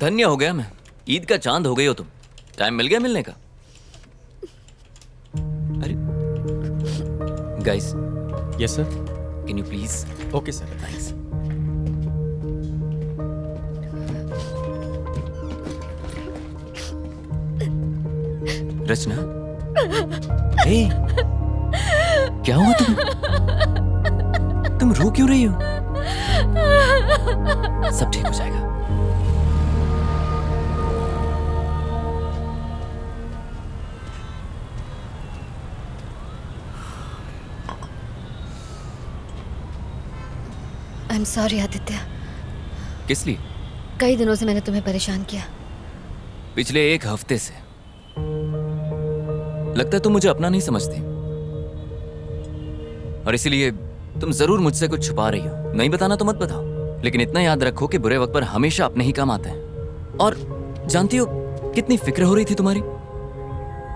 धन्य हो गया मैं। ईद का चांद हो गई हो तुम। टाइम मिल गया मिलने का। अरे guys. Yes sir. Can you please? Okay sir. Thanks. Rachna, hey, क्या हुआ तुम रो क्यों रही हो? सब ठीक हो जाएगा। I am sorry Aditya. किस लिए? कई दिनों से मैंने तुम्हें परेशान किया। पिछले एक हफ्ते से। लगता है तुम मुझे अपना नहीं समझती और इसीलिए तुम जरूर मुझसे कुछ छुपा रही हो। नहीं बताना तो मत बताओ, लेकिन इतना याद रखो कि बुरे वक्त पर हमेशा अपने ही काम आते हैं। और जानती हो कितनी फिक्र हो रही थी तुम्हारी।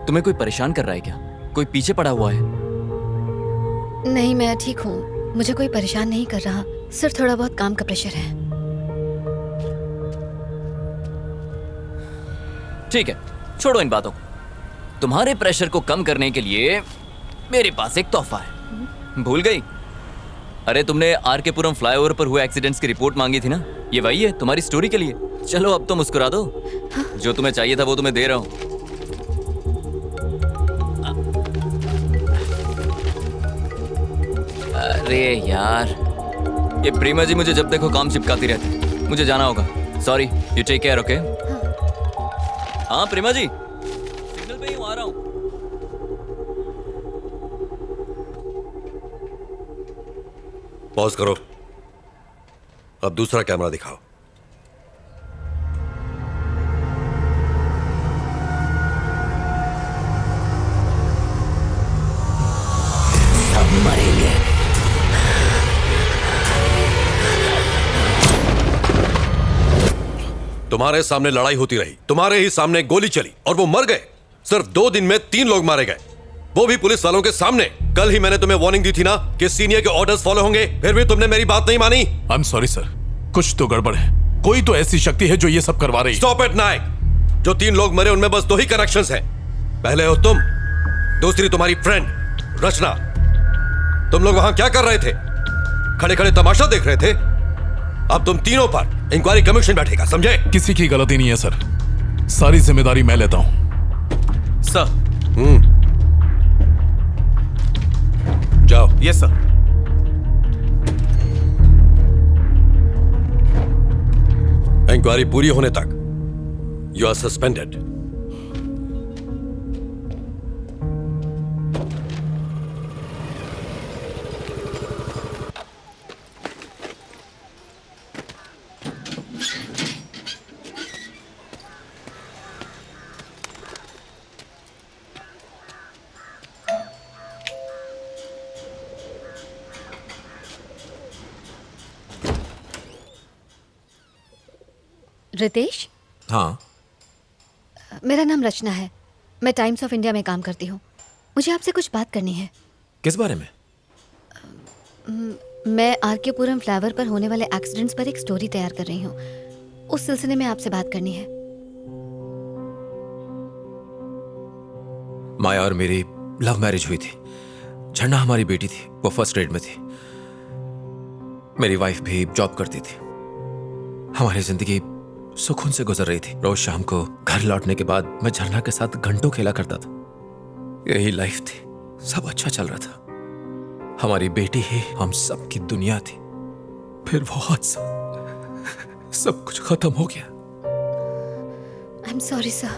तुम्हें कोई परेशान कर रहा है क्या? कोई पीछे पड़ा हुआ है? नहीं, मैं ठीक हूँ। मुझे कोई परेशान नहीं कर रहा, सिर्फ थोड़ा बहुत काम का प्रेशर है। ठीक है, छोड़ो इन बातों को। तुम्हारे प्रेशर को कम करने के लिए मेरे पास एक तोहफा है। भूल गई? अरे तुमने आर.के. पुरम फ्लाईओवर पर हुए एक्सीडेंट्स की रिपोर्ट मांगी थी ना? ये वही है तुम्हारी स्टोरी के लिए। चलो अब तो मुस्कुरा दो। जो तुम्हें चाहिए था वो तुम्हें दे रहा हूं। अरे यार, ये प्रीमा जी मुझे जब देखो काम चिपकाती रहती। मुझे जाना होगा। Sorry, you take care. Okay? हाँ प्रीमा जी, सिग्नल पे ही हूँ, आ रहा हूँ। पॉज करो। अब दूसरा कैमरा दिखाओ। सब मरेंगे। तुम्हारे सामने लड़ाई होती रही, तुम्हारे ही सामने गोली चली और वो मर गए। सिर्फ 2 दिन में 3 लोग मारे गए, वो भी पुलिस वालों के सामने। कल ही मैंने तुम्हें वार्निंग दी थी ना कि सीनियर के ऑर्डर्स फॉलो होंगे, फिर भी तुमने मेरी बात नहीं मानी। आई एम सॉरी सर, कुछ तो गड़बड़ है। कोई तो ऐसी शक्ति है जो ये सब करवा रही है। स्टॉप इट नायक। जो 3 लोग मरे उनमें बस 2 ही कनेक्शंस हैं। पहले हो तुम, दूसरी तुम्हारी फ्रेंड रचना। तुम लोग वहां क्या कर रहे थे? खड़े खड़े तमाशा देख रहे थे। अब तुम तीनों पर इंक्वायरी कमीशन बैठेगा, समझे? किसी की गलती नहीं है सर, सारी जिम्मेदारी मैं लेता हूं। सर। जाओ। Yes sir. इंक्वायरी पूरी होने तक यू आर सस्पेंडेड। रितेश, हाँ। मेरा नाम रचना है। मैं टाइम्स ऑफ इंडिया में काम करती हूँ। मुझे आपसे कुछ बात करनी है। किस बारे में? मैं आर.के. पुरम फ्लाईओवर पर होने वाले एक्सीडेंट्स पर एक स्टोरी तैयार कर रही हूँ। उस सिलसिले में आपसे बात करनी है। माया और मेरी लव मैरिज हुई थी। झरना हमारी बेटी थी, वो फर्स्ट ग्रेड में थी। मेरी वाइफ भी जॉब करती थी। हमारी जिंदगी सुकून से गुजर रही थी। रोज शाम को घर लौटने के बाद मैं झरना के साथ घंटों खेला करता था। यही लाइफ थी, सब अच्छा चल रहा था। हमारी बेटी ही हम सब की दुनिया थी। फिर वो हादसा, सब कुछ खत्म हो गया। I am sorry sir.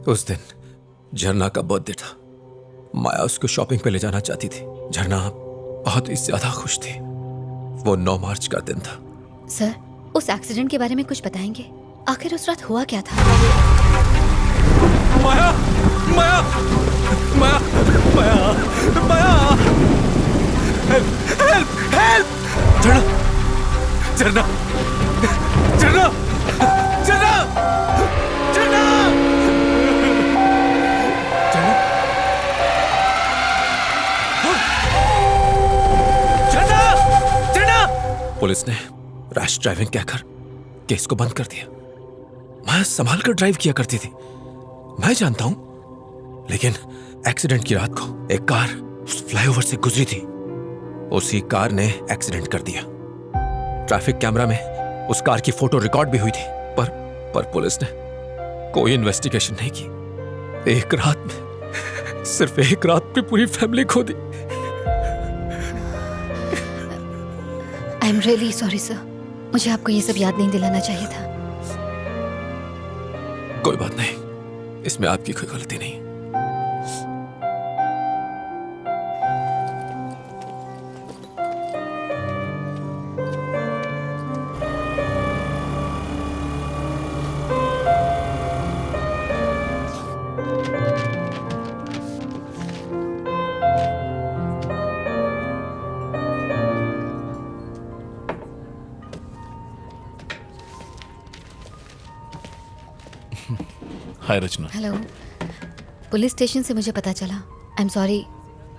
उस दिन झरना का बर्थडे था। माया उसको शॉपिंग पे ले जाना चाहती थी। झरना बहुत ही ज्यादा खुश थी। वो 9 मार्च का दिन था। सर, उस एक्सीडेंट के बारे में कुछ बताएंगे? आखिर उस रात हुआ क्या था? माया, माया, माया, माया, माया, हेल्प, हेल्प, हेल्प! झरना, झरना, झरना, झरना, झरना, पुलिस ने रैश ड्राइविंग कहकर केस को बंद कर दिया। मैं संभाल कर ड्राइव किया करती थी, मैं जानता हूं। लेकिन एक्सीडेंट की रात को एक कार फ्लाईओवर से गुजरी थी, उसी कार ने एक्सीडेंट कर दिया। ट्रैफिक कैमरा में उस कार की फोटो रिकॉर्ड भी हुई थी, पर पुलिस ने कोई इन्वेस्टिगेशन नहीं की। एक रात में, सिर्फ एक रात में पूरी फैमिली खो दी। I am really sorry sir, मुझे आपको ये सब याद नहीं दिलाना चाहिए था। कोई बात नहीं, इसमें आपकी कोई गलती नहीं। हाय रचना। हेलो, पुलिस स्टेशन से मुझे पता चला। आई एम सॉरी,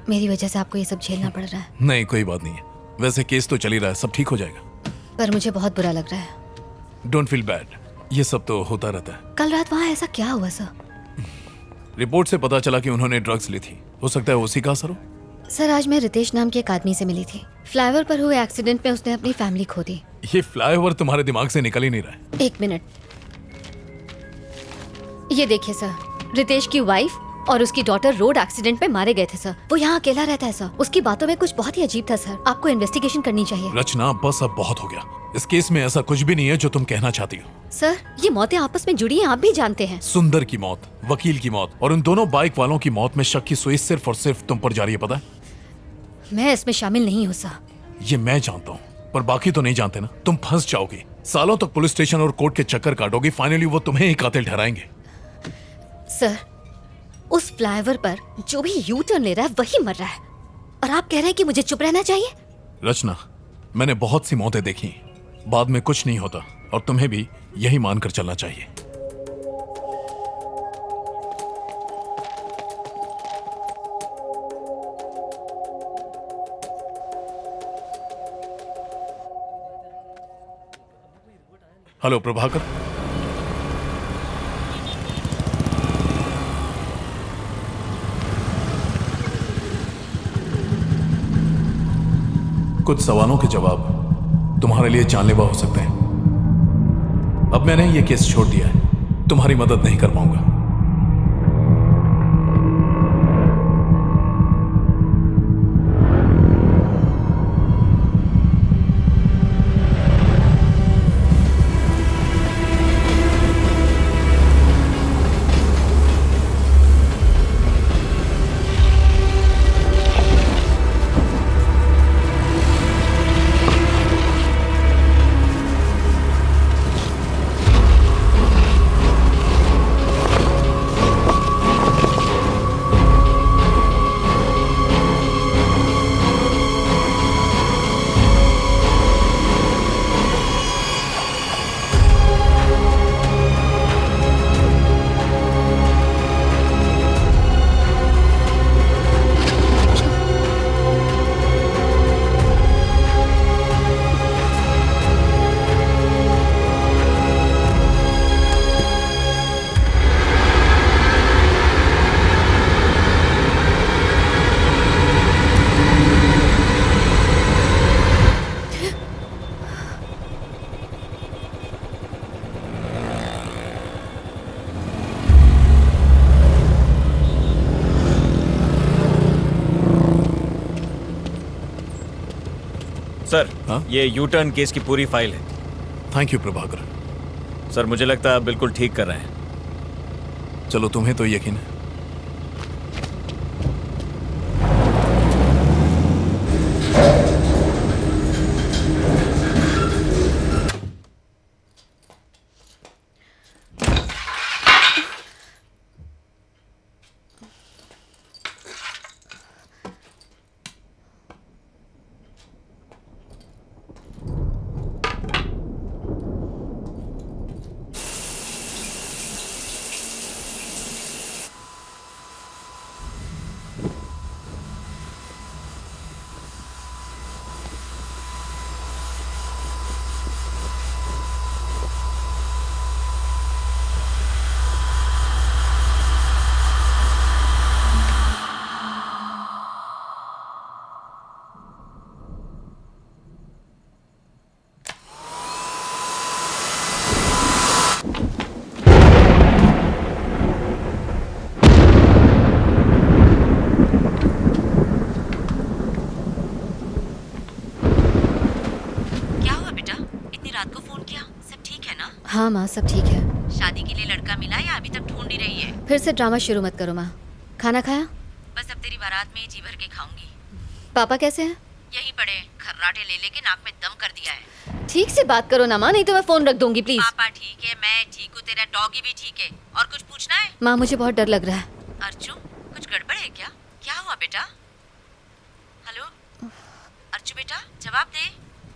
मेरी वजह से आपको ये सब झेलना पड़ रहा है। नहीं कोई बात नहीं है, वैसे केस तो चल ही रहा है, सब ठीक हो जाएगा। पर मुझे बहुत बुरा लग रहा है। डोंट फील बैड, ये सब तो होता रहता है। कल रात वहाँ ऐसा क्या हुआ सर? रिपोर्ट से पता चला कि उन्होंने ड्रग्स ली थी, हो सकता है उसी का असर हो। सर, आज मैं रितेश नाम के एक आदमी से मिली थी। फ्लाईओवर पर हुए एक्सीडेंट में उसने अपनी फैमिली खो दी। ये फ्लाईओवर तुम्हारे दिमाग से निकल ही नहीं रहा है। एक मिनट, ये देखिए सर, रितेश की वाइफ और उसकी डॉटर रोड एक्सीडेंट में मारे गए थे सर। वो यहाँ अकेला रहता है सर। उसकी बातों में कुछ बहुत ही अजीब था सर। आपको इन्वेस्टिगेशन करनी चाहिए। रचना बस अब बहुत हो गया, इस केस में ऐसा कुछ भी नहीं है जो तुम कहना चाहती हो। सर, ये मौतें आपस में जुड़ी हैं, आप भी जानते हैं। सुंदर की मौत, वकील की मौत और उन दोनों बाइक वालों की मौत में शक की सुई सिर्फ और सिर्फ तुम पर जा रही है, पता है? मैं इसमें शामिल नहीं हूँ सर। ये मैं जानता हूँ, पर बाकी तो नहीं जानते ना। तुम फंस जाओगी, सालों तक पुलिस स्टेशन और कोर्ट के चक्कर काटोगी, फाइनली वो तुम्हें ही कातिल ठहराएंगे। सर, उस फ्लाईओवर पर जो भी यू टर्न ले रहा है वही मर रहा है, और आप कह रहे हैं कि मुझे चुप रहना चाहिए? रचना, मैंने बहुत सी मौतें देखी, बाद में कुछ नहीं होता, और तुम्हें भी यही मानकर चलना चाहिए। हेलो प्रभाकर। कुछ सवालों के जवाब तुम्हारे लिए जानलेवा हो सकते हैं। अब मैंने ये केस छोड़ दिया है, तुम्हारी मदद नहीं कर पाऊंगा। सर, हाँ? ये यू टर्न केस की पूरी फाइल है। Thank you Prabhakar. सर, मुझे लगता है आप बिल्कुल ठीक कर रहे हैं। चलो, तुम्हें तो यकीन है। माँ सब ठीक है। शादी के लिए लड़का मिला या अभी तक ढूंढ ही रही है? फिर से ड्रामा शुरू मत करो माँ। खाना खाया? बस अब तेरी बारात में ही जी भर के खाऊंगी। पापा कैसे हैं? यही पड़े, खर्राटे ले लेके नाक में दम कर दिया है। ठीक से बात करो ना माँ, नहीं तो मैं फोन रख दूंगी प्लीज। पापा ठीक है, मैं ठीक हूँ, तेरा डॉगी भी ठीक है। और कुछ पूछना है? माँ मुझे बहुत डर लग रहा है। अर्चू, कुछ गड़बड़ है क्या? क्या हुआ बेटा? हेलो अर्चू बेटा, जवाब दे।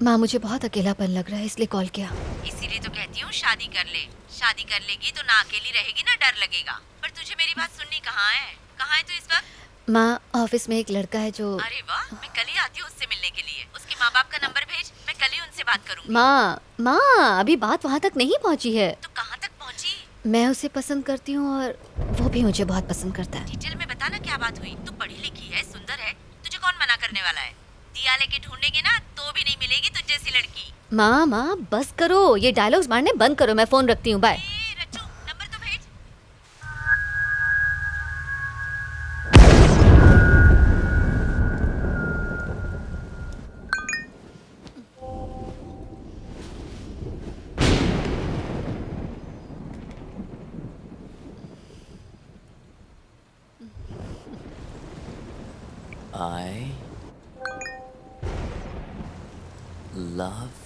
माँ मुझे बहुत अकेलापन लग रहा है इसलिए कॉल किया। इसीलिए तो कहती हूँ शादी कर ले। शादी कर लेगी तो ना अकेली रहेगी ना डर लगेगा। पर तुझे मेरी बात सुननी कहाँ है? कहाँ है तू इस वक्त? माँ ऑफिस में एक लड़का है जो। अरे वाह, मैं कल ही आती हूँ उससे मिलने के लिए। उसके माँ बाप का नंबर भेज, मैं कल ही उनसे बात करूंगी। माँ अभी बात वहाँ तक नहीं पहुँची है। तो कहाँ तक पहुँची? मैं उसे पसंद करती हूँ और वो भी मुझे बहुत पसंद करता है। डिटेल में बता ना क्या बात हुई। तू पढ़ी लिखी है, सुंदर है, तुझे कौन मना करने वाला है? दिया लेके ढूंढेंगे ना तो भी नहीं मिलेगी तुझ जैसी लड़की। माँ बस करो, ये डायलॉग्स मारने बंद करो। मैं फोन रखती हूँ, बाय। ए रच्चू, नंबर तो भेज। I love